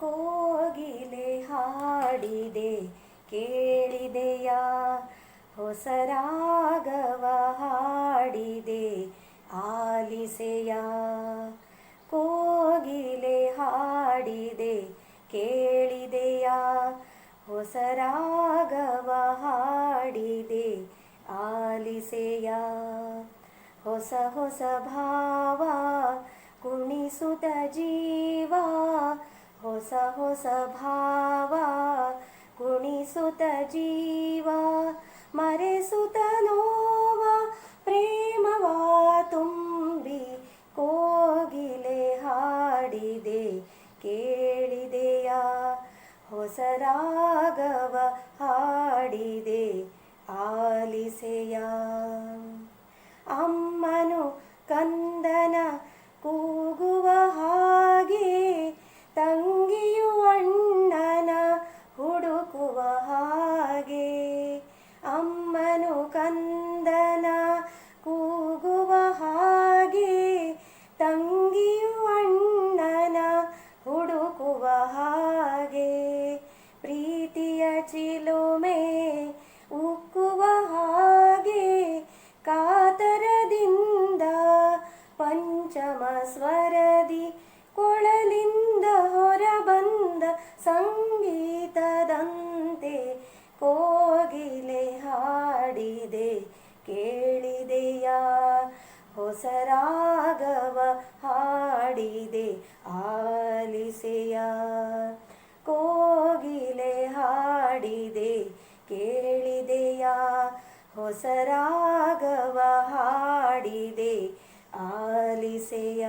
ಕೋಗಿಲೆ ಹಾಡಿದೆ ಕೇಳಿದೆಯಾ, ಹೊಸ ರಾಗವ ಹಾಡಿದೆ ಆಲಿಸೆಯ. ಕೋಗಿಲೆ ಹಾಡಿದೆ ಕೇಳಿದೆಯಾ, ಹೊಸ ರಾಗವ ಹಾಡಿದೆ ಆಲಿಸೆಯ. ಹೊಸ ಹೊಸ ಭಾವ ಕುಣಿಸುತ್ತ ಜೀವ, ಹೊಸ ಹೊಸ ಭಾವ ಕುಣಿಸುತ್ತ ಜೀವ, ಮರೆಸುತ್ತ ನೋವ ಪ್ರೇಮವ ತುಂಬಿ ಕೋಗಿಲೆ ಹಾಡಿದೆ ಕೇಳಿದೆಯಾ, ಹೊಸ ರಾಗವ ಹಾಡಿದೆ ಆಲಿಸೆಯ. ಅಮ್ಮನು ಕಂದನ ಕೂಗುವ ಹಾಗೆ, ತಂಗಿಯು ಅಣ್ಣನ ಹುಡುಕುವ ಹಾಗೆ. ಅಮ್ಮನು ಕಂದನ ಕೂಗುವ ಹಾಗೆ, ತಂಗಿಯು ಅಣ್ಣನ ಹುಡುಕುವ ಹಾಗೆ. ಪ್ರೀತಿಯ ಚಿಲುಮೆ ಉಕ್ಕುವ ಹಾಗೆ, ಕಾತರದಿಂದ ಪಂಚಮ ಸ್ವರದಿ ಕೊಳಲಿಂದ ಹೊರಬಂದ ಸಂಗೀತದಂತೆ ಕೋಗಿಲೆ ಹಾಡಿದೆ ಕೇಳಿದೆಯಾ, ಹೊಸ ರಾಗವ ಹಾಡಿದೆ ಆಲಿಸೆಯ. ಕೋಗಿಲೆ ಹಾಡಿದೆ ಕೇಳಿದೆಯಾ, ಹೊಸ ರಾಗವ ಹಾಡಿದೆ ಆಲಿಸೆಯ.